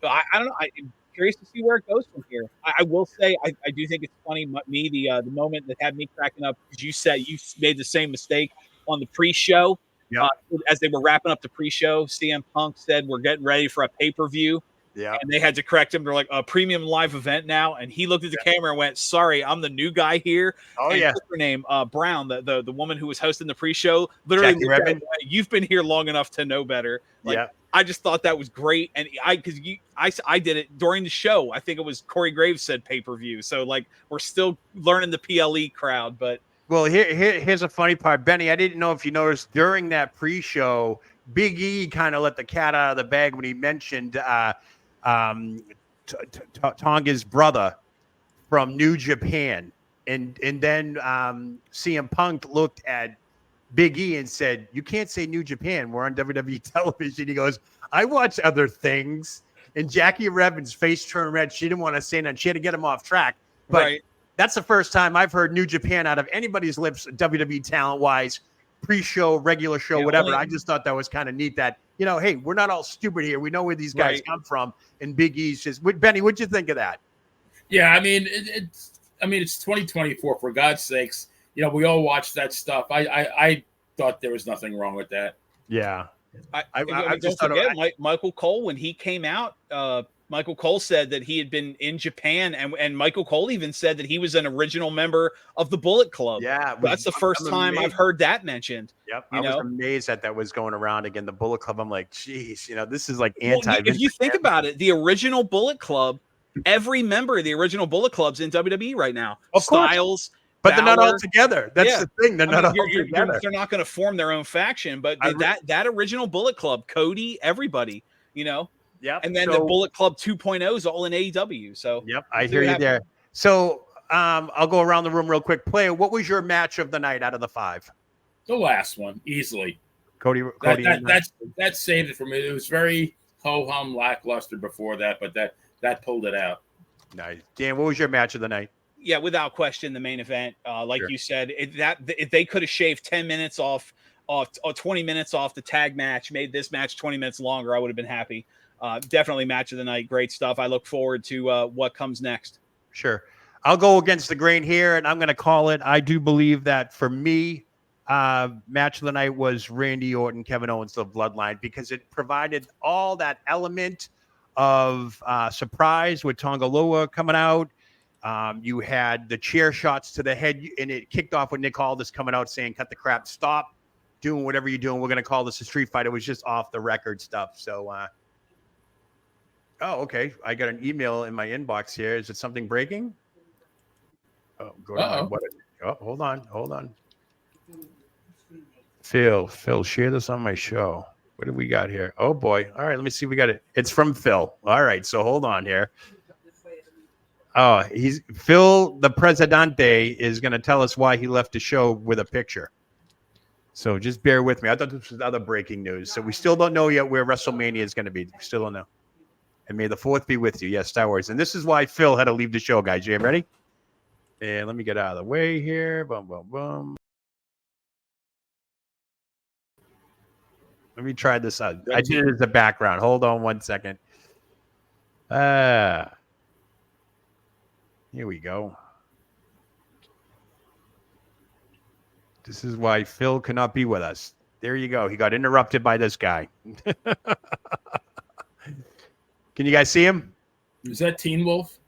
I don't know. I'm curious to see where it goes from here. I will say I do think it's funny. The moment that had me cracking up, because you said you made the same mistake on the pre-show. Yeah. As they were wrapping up the pre-show, CM Punk said, "We're getting ready for a pay-per-view." Yeah. And they had to correct him. They're like, "A premium live event now." And he looked at the camera and went, "Sorry, I'm the new guy here." Oh, and yeah. What's her name? Brown, the woman who was hosting the pre-show, literally, you've been here long enough to know better. Like, yeah. I just thought that was great. And I did it during the show. I think it was Corey Graves said pay-per-view. So like, we're still learning the PLE crowd, but. Well, here's a funny part, Benny. I didn't know if you noticed during that pre-show, Big E kind of let the cat out of the bag when he mentioned Tonga's brother from New Japan, and then CM Punk looked at Big E and said, "You can't say New Japan. We're on WWE television." He goes, "I watch other things." And Jackie Revan's face turned red. She didn't want to say nothing. She had to get him off track, but. Right. That's the first time I've heard New Japan out of anybody's lips, WWE talent-wise, pre-show, regular show, whatever. I just thought that was kind of neat that, you know, hey, we're not all stupid here. We know where these guys come from. And Big E's just – Benny, what'd you think of that? Yeah, I mean, it's 2024, for God's sakes. You know, we all watch that stuff. I thought there was nothing wrong with that. Yeah. I just don't forget, Michael Cole, when he came out Michael Cole said that he had been in Japan, and Michael Cole even said that he was an original member of the Bullet Club. Yeah, that's the first time I've heard that mentioned. Yep, I was amazed that was going around again. The Bullet Club. I'm like, geez, you know, this is like anti. Well, if you think about it, the original Bullet Club, every member of the original Bullet Club's in WWE right now. Of course. Styles, but they're not all together. That's the thing. They're not all together. They're not going to form their own faction, but that original Bullet Club, Cody, everybody, you know. Yeah, and then the Bullet Club 2.0 is all in AEW. So yep, I hear you there. So I'll go around the room real quick. Player, what was your match of the night out of the 5? The last one, easily. Cody that saved it for me. It was very ho-hum, lackluster before that, but that pulled it out. Nice. Dan, what was your match of the night? Yeah, without question, the main event. Like you said, if they could have shaved 10 minutes off 20 minutes off the tag match, made this match 20 minutes longer, I would have been happy. Definitely match of the night. Great stuff. I look forward to what comes next. Sure. I'll go against the grain here, and I'm going to call it. I do believe that for me, match of the night was Randy Orton, Kevin Owens, the Bloodline, because it provided all that element of surprise with Tonga Loa coming out. You had the chair shots to the head, and it kicked off with Nick Aldis coming out saying, "Cut the crap, stop doing whatever you're doing. We're going to call this a street fight." It was just off the record stuff. So, oh, okay. I got an email in my inbox here. Is it something breaking? Oh, go on. Hold on. Phil, share this on my show. What do we got here? Oh boy. All right, let me see. We got it. It's from Phil. All right, so hold on here. Oh, he's Phil, the Presidente, is going to tell us why he left the show with a picture. So just bear with me. I thought this was other breaking news. So we still don't know yet where WrestleMania is going to be. We still don't know. And may the 4th be with you. Yes, Star Wars. And this is why Phil had to leave the show, guys. You ready? And let me get out of the way here. Boom, boom, boom. Let me try this out. I did it as a background. Hold on one second. Here we go. This is why Phil cannot be with us. There you go. He got interrupted by this guy. Can you guys see him? Is that Teen Wolf?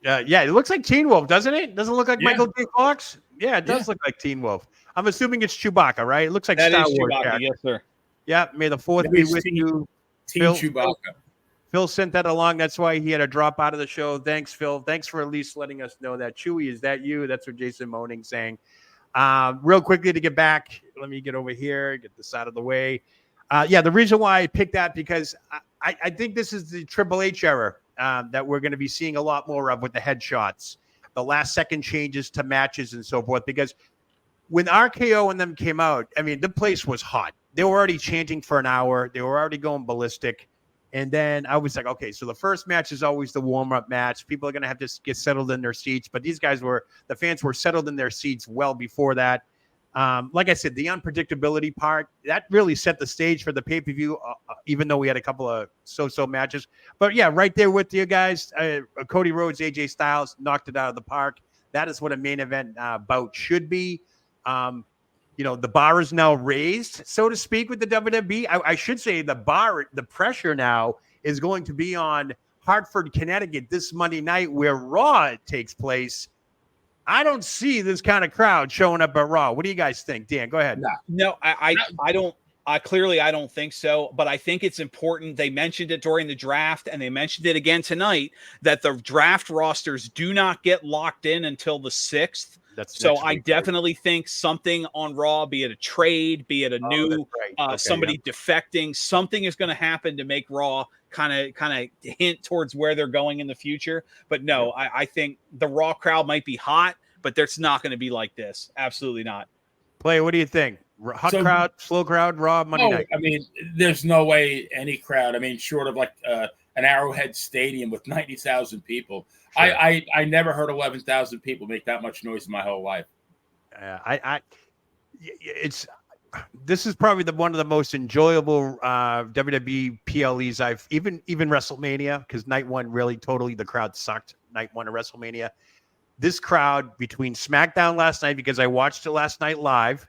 Yeah, it looks like Teen Wolf, doesn't it? Doesn't it look like Yeah. Michael J. Fox? Yeah, it does look like Teen Wolf. I'm assuming it's Chewbacca, right? It looks like That Star is Wars. Chewbacca, Character. yes, sir. Yeah, may the 4th That be is with you. Teen Phil- Chewbacca. Phil sent that along. That's why he had to drop out of the show. Thanks, Phil. Thanks for at least letting us know that. Chewy, is that you? That's what Jason Moaning saying. Real quickly to get back, let me get over here, get this out of the way. The reason why I picked that because I think this is the Triple H era that we're going to be seeing a lot more of with the headshots, the last second changes to matches and so forth. Because when RKO and them came out, I mean, the place was hot. They were already chanting for an hour. They were already going ballistic. And then I was like, okay, so the first match is always the warm-up match. People are going to have to get settled in their seats. But the fans were settled in their seats well before that. Like I said, the unpredictability part, that really set the stage for the pay-per-view, even though we had a couple of so-so matches. But yeah, right there with you guys, Cody Rhodes, AJ Styles knocked it out of the park. That is what a main event bout should be. The bar is now raised, so to speak, with the WWE. I should say the pressure now is going to be on Hartford, Connecticut this Monday night where Raw takes place. I don't see this kind of crowd showing up at Raw. What do you guys think? Dan, go ahead. No, I don't. Clearly, I don't think so. But I think it's important. They mentioned it during the draft, and they mentioned it again tonight that the draft rosters do not get locked in until the 6th. So I definitely think something on Raw, be it a trade, be it a new somebody defecting, something is going to happen to make Raw kind of hint towards where they're going in the future. But no, I think the Raw crowd might be hot, but it's not going to be like this. Absolutely not. Play, what do you think? Hot crowd, slow crowd, Raw, Monday night? I mean, there's no way any crowd, I mean, short of like an Arrowhead Stadium with 90,000 people. Sure. I never heard 11,000 people make that much noise in my whole life. This is probably one of the most enjoyable WWE PLEs I've even WrestleMania, because night one really totally the crowd sucked. Night one of WrestleMania. This crowd between SmackDown last night, because I watched it last night live,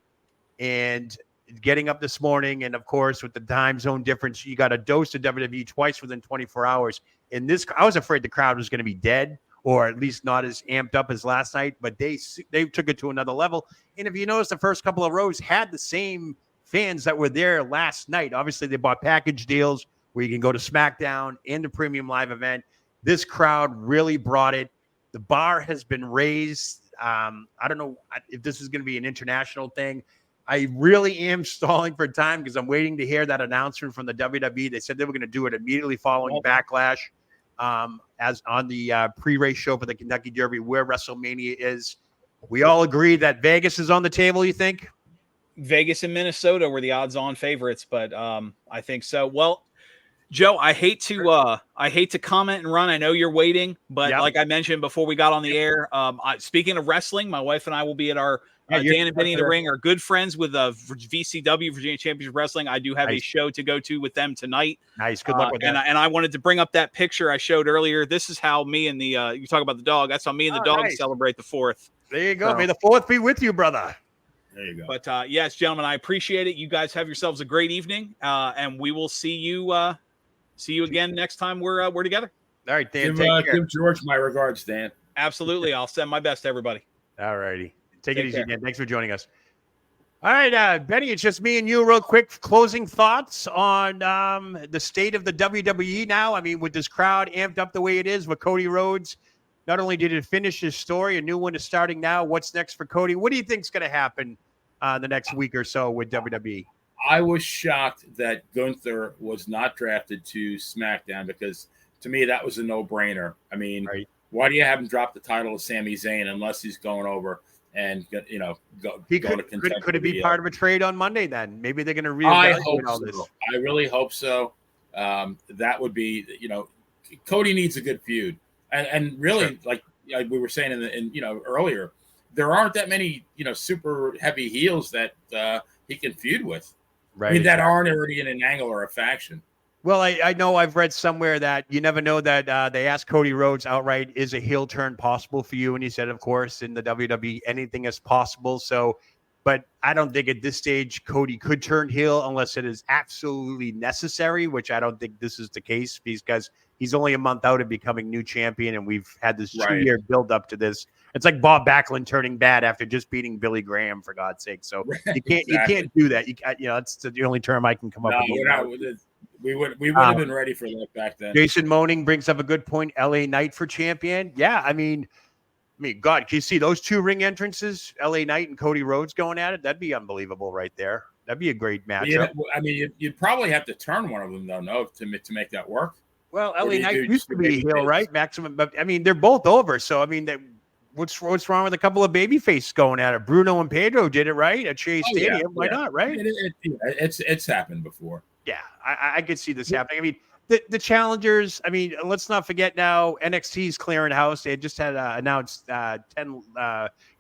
and getting up this morning, and of course with the time zone difference, you got a dose of WWE twice within 24 hours. And this, I was afraid the crowd was going to be dead, or at least not as amped up as last night, but they took it to another level. And if you notice, the first couple of rows had the same fans that were there last night. Obviously, they bought package deals where you can go to SmackDown and the premium live event. This crowd really brought it. The bar has been raised. I don't know if this is going to be an international thing. I really am stalling for time because I'm waiting to hear that announcement from the WWE. They said they were going to do it immediately following Backlash, as on the pre-race show for the Kentucky Derby, where WrestleMania is. We all agree that Vegas is on the table, you think? Vegas and Minnesota were the odds-on favorites, but I think so. Well, Joe, I hate to comment and run. I know you're waiting, but like I mentioned before we got on the air, speaking of wrestling, my wife and I will be at our Dan and Benny in the Ring are good friends with VCW, Virginia Championship Wrestling. I do have a show to go to with them tonight. Nice. Good luck with that. And I wanted to bring up that picture I showed earlier. This is how me and the you talk about the dog. That's how me and the dog celebrate the 4th. There you go. So, may the 4th be with you, brother. There you go. But yes, gentlemen, I appreciate it. You guys have yourselves a great evening, and we will see you again next time we're together. All right, Dan. Give George my regards, Dan. Absolutely. I'll send my best to everybody. All righty. Take it easy, Dan. Thanks for joining us. All right, Benny, it's just me and you. Real quick, closing thoughts on the state of the WWE now. I mean, with this crowd amped up the way it is with Cody Rhodes, not only did it finish his story, a new one is starting now. What's next for Cody? What do you think is going to happen the next week or so with WWE? I was shocked that Gunther was not drafted to SmackDown because, to me, that was a no-brainer. I mean, Why do you have him drop the title to Sami Zayn unless he's going over and go to contend? Could it be part of a trade on Monday then? Maybe they're going to I reevaluate hope all so. this. I really hope so. That would be, Cody needs a good feud, and really, Sure. like we were saying earlier, there aren't that many super heavy heels that he can feud with. Right. I mean, that aren't already in an angle or a faction. Well, I know I've read somewhere that you never know that they asked Cody Rhodes outright, is a heel turn possible for you? And he said, of course, in the WWE, anything is possible. So, but I don't think at this stage Cody could turn heel unless it is absolutely necessary, which I don't think this is the case because he's only a month out of becoming new champion. And we've had this 2-year build up to this. It's like Bob Backlund turning bad after just beating Billy Graham, for God's sake. So you can't do that. That's the only term I can come up with. We would have been ready for that back then. Jason Moaning brings up a good point. LA Knight for champion. Yeah, I mean, God, can you see those two ring entrances? LA Knight and Cody Rhodes going at it? That'd be unbelievable right there. That'd be a great matchup. You'd probably have to turn one of them though, to make that work. Well, LA Knight used to be a heel, right? Maximum, but I mean, they're both over. So I mean, what's wrong with a couple of baby faces going at it? Bruno and Pedro did it right at Shea Stadium. Why not? Right? It's happened before. Yeah, I could see this happening. I mean, the challengers, I mean, let's not forget now, NXT's clearing house. They just had announced 10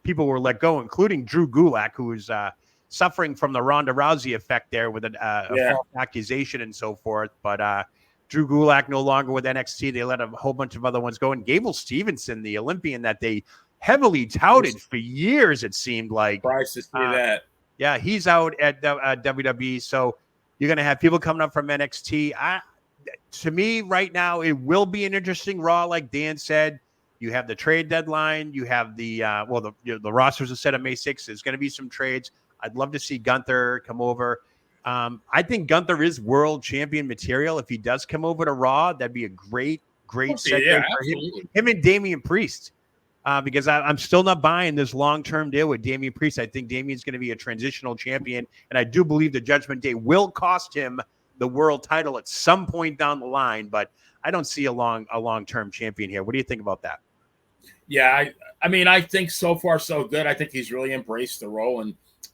people were let go, including Drew Gulak, who is suffering from the Ronda Rousey effect there with a false accusation and so forth. But Drew Gulak no longer with NXT. They let a whole bunch of other ones go. And Gable Stevenson, the Olympian that they heavily touted for years, it seemed like. Surprised to see that. Yeah, he's out at WWE. So you're going to have people coming up from NXT. To me, right now, it will be an interesting Raw, like Dan said. You have the trade deadline. You have the rosters are set on May 6th. There's going to be some trades. I'd love to see Gunther come over. I think Gunther is world champion material. If he does come over to Raw, that'd be a great segue for him and Damian Priest. Because I'm still not buying this long-term deal with Damian Priest. I think Damian's going to be a transitional champion, and I do believe the Judgment Day will cost him the world title at some point down the line, but I don't see a long-term champion here. What do you think about that? Yeah, I mean, I think so far so good. I think he's really embraced the role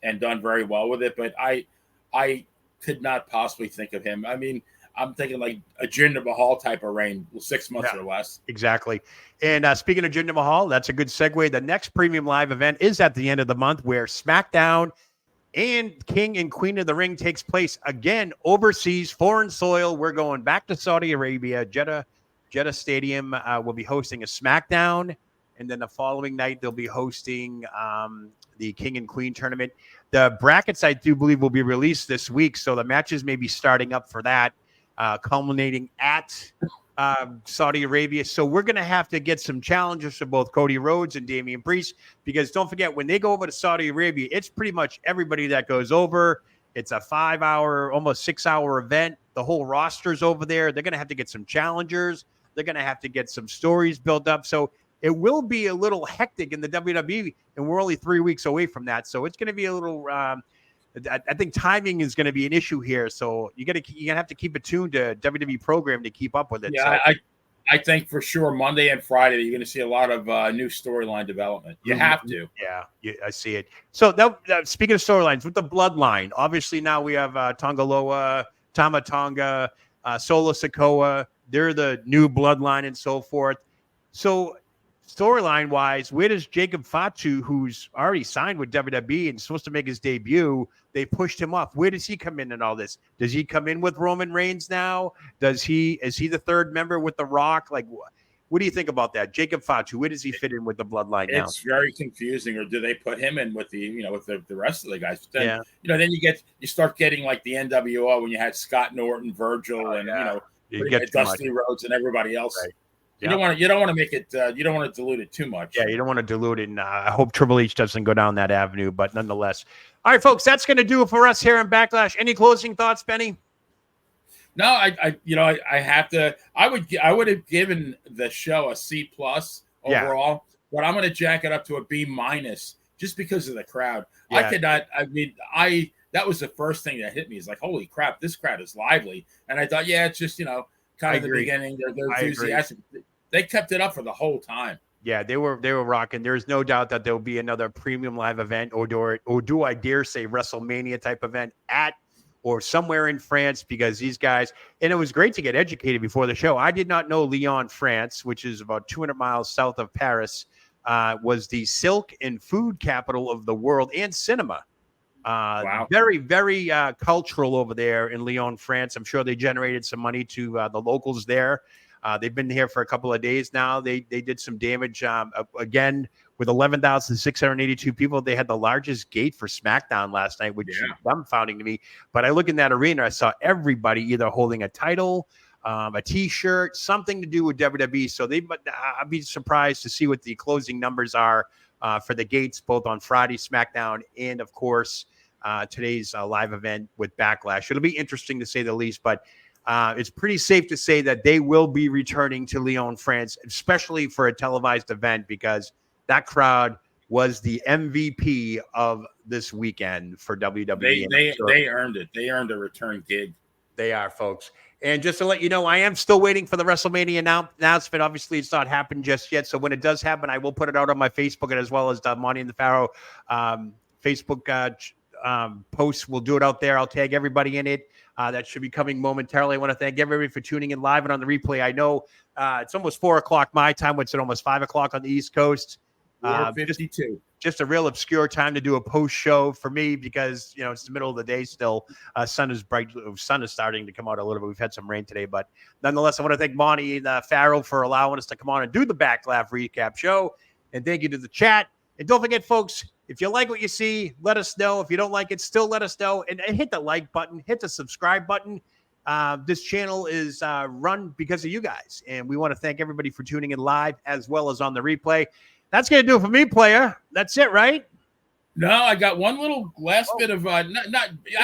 and done very well with it, but I could not possibly think of him. I mean, I'm thinking like a Jinder Mahal type of reign, 6 months or less. Exactly. And speaking of Jinder Mahal, that's a good segue. The next Premium Live event is at the end of the month where SmackDown and King and Queen of the Ring takes place again overseas, foreign soil. We're going back to Saudi Arabia. Jeddah Stadium will be hosting a SmackDown. And then the following night, they'll be hosting the King and Queen tournament. The brackets, I do believe, will be released this week. So the matches may be starting up for that. Culminating at Saudi Arabia. So we're going to have to get some challenges for both Cody Rhodes and Damian Priest, because don't forget, when they go over to Saudi Arabia, it's pretty much everybody that goes over. It's a 5-hour, almost 6-hour event. The whole roster's over there. They're going to have to get some challengers. They're going to have to get some stories built up. So it will be a little hectic in the WWE, and we're only 3 weeks away from that. So it's going to be a little I think timing is going to be an issue here, so you're gonna have to keep it tuned to WWE program to keep up with it. Yeah, so I think for sure Monday and Friday you're going to see a lot of new storyline development. You have to. Yeah, I see it. So speaking of storylines, with the Bloodline, obviously now we have Tonga Loa, Tama Tonga, Solo Sikoa. They're the new Bloodline and so forth. So storyline wise, where does Jacob Fatu, who's already signed with WWE and supposed to make his debut, they pushed him off. Where does he come in all this? Does he come in with Roman Reigns now? Is he the third member with The Rock? Like, what do you think about that? Jacob Fatu, where does he fit in with the Bloodline now? It's very confusing. Or do they put him in with with the rest of the guys? But then, then you start getting like the NWO when you had Scott Norton, Virgil, and Dusty Rhodes and everybody else. Right. You don't want to make it. You don't want to dilute it too much. Yeah, you don't want to dilute it. And I hope Triple H doesn't go down that avenue. But nonetheless, all right, folks, that's going to do it for us here in Backlash. Any closing thoughts, Benny? No, I have to. I would have given the show a C+ overall, but I'm going to jack it up to a B- just because of the crowd. Yeah. I could not. I mean, that was the first thing that hit me. Is like, holy crap, this crowd is lively. And I thought, it's just kind of the beginning. They're enthusiastic. they kept it up for the whole time. Yeah, they were rocking. There's no doubt that there will be another premium live event, or do I dare say WrestleMania type event at or somewhere in France, because these guys, and it was great to get educated before the show. I did not know Lyon, France, which is about 200 miles south of Paris, was the silk and food capital of the world and cinema. Wow. Very, very cultural over there in Lyon, France. I'm sure they generated some money to the locals there. They've been here for a couple of days now. They did some damage again with 11,682 people. They had the largest gate for SmackDown last night, which is dumbfounding to me. But I look in that arena, I saw everybody either holding a title, a T-shirt, something to do with WWE. So I'd be surprised to see what the closing numbers are for the gates, both on Friday SmackDown and, of course, today's live event with Backlash. It'll be interesting to say the least, but it's pretty safe to say that they will be returning to Lyon, France, especially for a televised event, because that crowd was the MVP of this weekend for WWE. They earned it. They earned a return gig. They are, folks. And just to let you know, I am still waiting for the WrestleMania announcement. Obviously, it's not happened just yet. So when it does happen, I will put it out on my Facebook, and as well as the Monty and the Pharaoh Facebook posts. We'll do it out there. I'll tag everybody in it. That should be coming momentarily. I want to thank everybody for tuning in live and on the replay. I know it's almost 4 o'clock my time. It's at almost 5 o'clock on the East Coast. 4:52. Just a real obscure time to do a post show for me, because it's the middle of the day still. Sun is bright. Sun is starting to come out a little bit. We've had some rain today, but nonetheless, I want to thank Monty and Pharaoh for allowing us to come on and do the Backlash recap show. And thank you to the chat. And don't forget, folks, if you like what you see, let us know. If you don't like it, still let us know. And hit the like button, hit the subscribe button. This channel is run because of you guys. And we want to thank everybody for tuning in live as well as on the replay. That's going to do it for me, player. That's it, right? No, I got one little last bit of I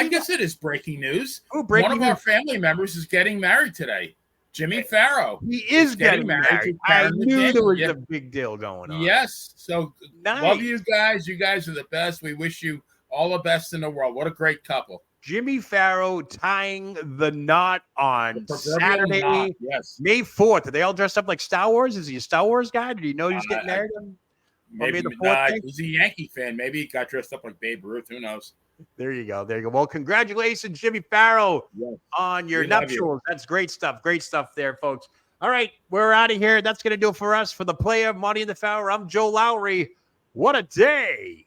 guess it is breaking news. Breaking one of our family members is getting married today. Jimmy Farrow. He is getting married. I knew there was a big deal going on. Yes. So nice. Love you guys. You guys are the best. We wish you all the best in the world. What a great couple. Jimmy Farrow tying the knot on Saturday, yes, May 4th. Are they all dressed up like Star Wars? Is he a Star Wars guy? Did he know he was getting married? Maybe the 4th. He's a Yankee fan. Maybe he got dressed up like Babe Ruth. Who knows? There you go. There you go. Well, congratulations, Jimmy Farrow, on your nuptials. That's great stuff. Great stuff there, folks. All right, we're out of here. That's going to do it for us. For the player, Monty and the Pharaoh, I'm Joe Lowry. What a day.